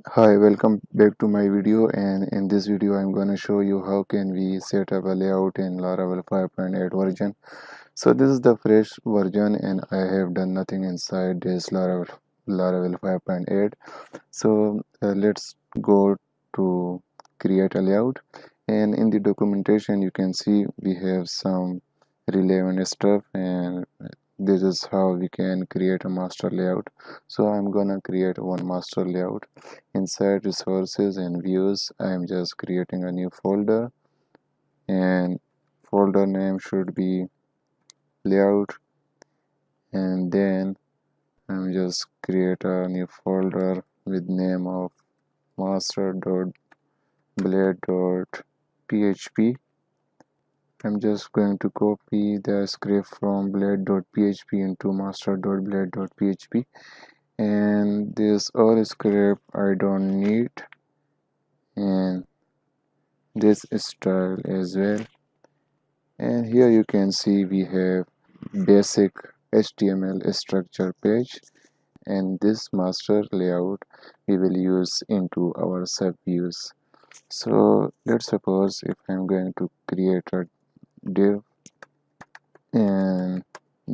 Hi, welcome back to my video, and in this video I'm going to show you how can we set up a layout in Laravel 5.8 version. So this is the fresh version and I have done nothing inside this Laravel 5.8. So let's go to create a layout, and in the documentation you can see we have some relevant stuff, and this is how we can create a master layout. So I'm gonna create one master layout. Inside resources and views, I'm just creating a new folder, and folder name should be layout, and then I'm just create a new folder with name of master.blade.php. I'm just going to copy the script from blade.php into master.blade.php, and this all script I don't need, and this style as well. And here you can see we have basic HTML structure page, and this master layout we will use into our sub views. So let's suppose if I'm going to create a div, and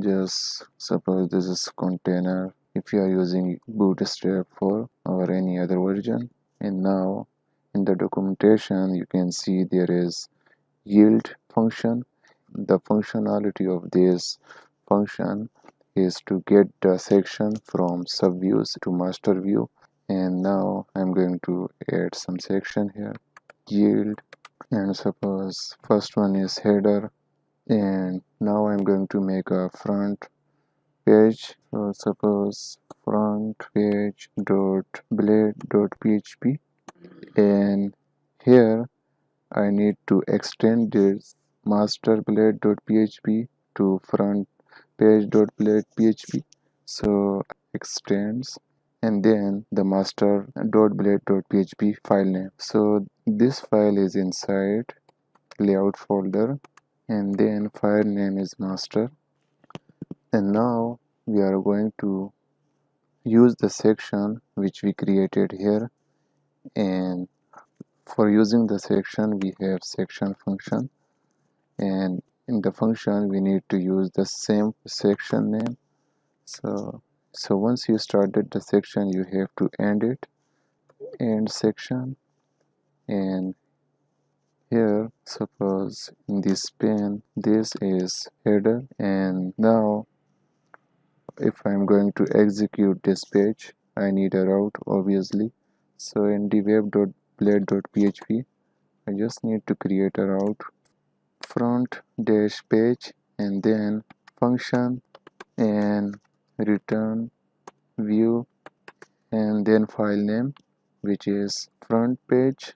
just suppose this is container if you are using bootstrap 4 or any other version. And now in the documentation you can see there is yield function. The functionality of this function is to get the section from subviews to master view. And now I'm going to add some section here, yield, and suppose first one is header, and now I'm going to make a front page. So suppose front page dot blade dot php, and here I need to extend this master blade dot php to front page dot blade php. So extends, and then the master dot blade dot php file name. So this file is inside layout folder, and then file name is master. And now we are going to use the section which we created here, and for using the section we have section function, and in the function we need to use the same section name. So once you started the section you have to end it, end section. And here suppose in this pane this is header, and now if I'm going to execute this page I need a route obviously. So in the web.blade.php I just need to create a route, front dash page, and then function, and return view, and then file name which is front page,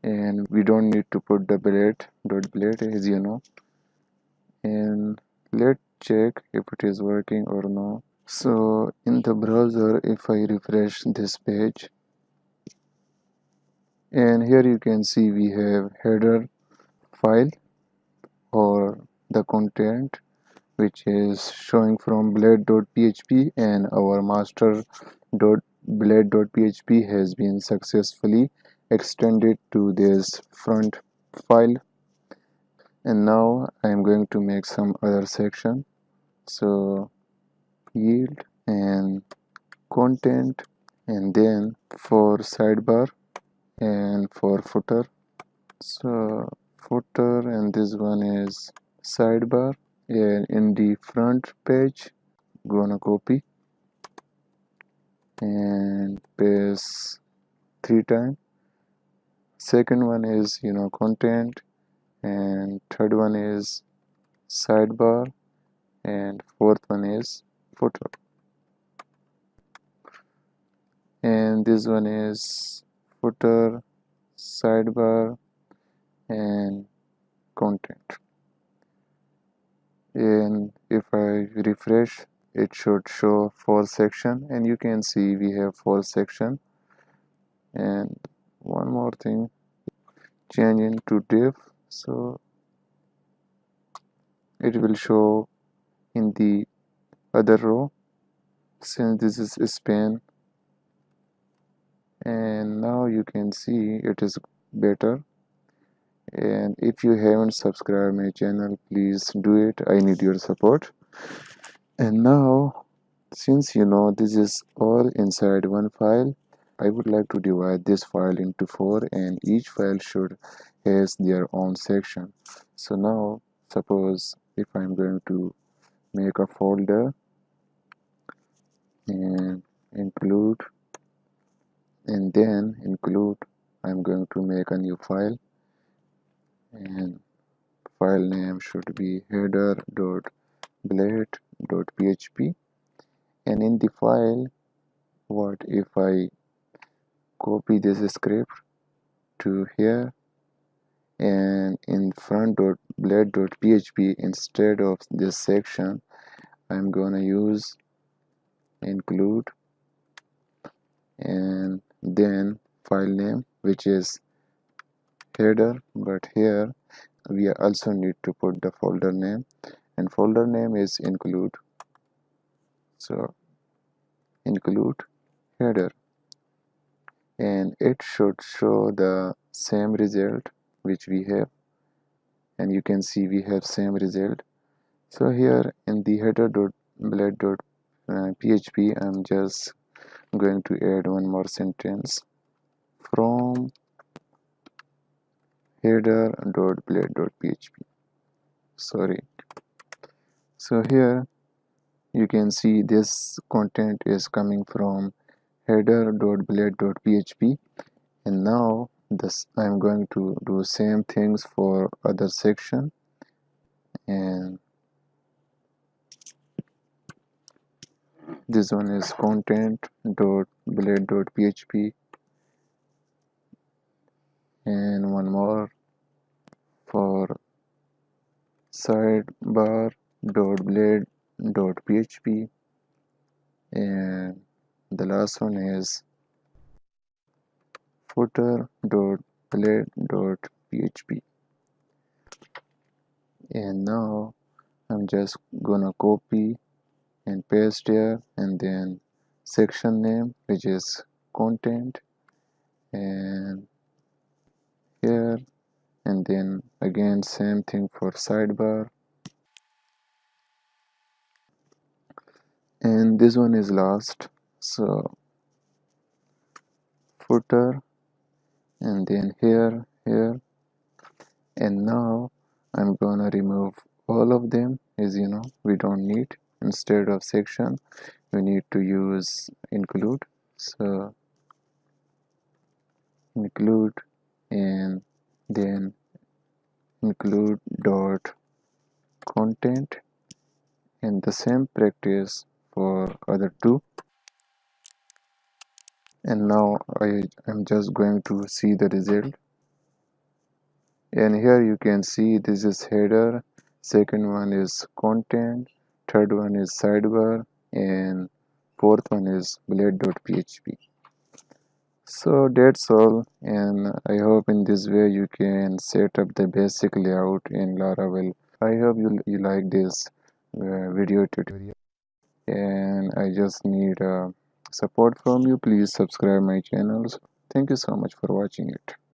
and we don't need to put the blade as you know. And let's check if it is working or no. So in the browser if I refresh this page, and here you can see we have header file or the content which is showing from blade.php, and our master.blade.php has been successfully extended to this front file. And now I am going to make some other section. So yield and content, and then for sidebar and for footer. So footer, and this one is sidebar, and in the front page gonna copy and paste 3 times. Second one is content, and third one is sidebar, and fourth one is footer, and this one is footer, sidebar, and content. And if I refresh it should show 4 section, and you can see we have 4 section. And one more thing, change into div, so it will show in the other row. since this is span, and now you can see it is better. And if you haven't subscribed my channel, please do it. I need your support. And now, since you know this is all inside one file, I would like to divide this file into four, and each file should has their own section. So now, suppose if I'm going to make a folder and include, and then include, I'm going to make a new file, and file name should be header.blade.php. And in the file, what if I copy this script to here, and in front.blade.php, instead of this section I'm gonna use include, and then file name, which is header, but here we also need to put the folder name, and folder name is include. So include header, and it should show the same result which we have, and you can see we have same result. So here in the header.blade.php, I'm just going to add one more sentence from header.blade.php. Sorry. So here you can see this content is coming from header.blade.php, and now this I'm going to do same things for other section, and this one is content.blade.php, and one more for sidebar.blade.php, and the last one is footer.blade.php. And now I'm just gonna copy and paste here, and then section name, which is content, and here, and then again same thing for sidebar, and this one is last. So footer, and then here, and now I'm gonna remove all of them, as you know we don't need. Instead of section we need to use include. So include, and then include dot content, and the same practice for other two. And now I am just going to see the result, and here you can see this is header, second one is content, third one is sidebar, and fourth one is blade.php. So that's all, and I hope in this way you can set up the basic layout in Laravel. I hope you like this video tutorial, and I just need support from you. Please subscribe my channels. Thank you so much for watching it.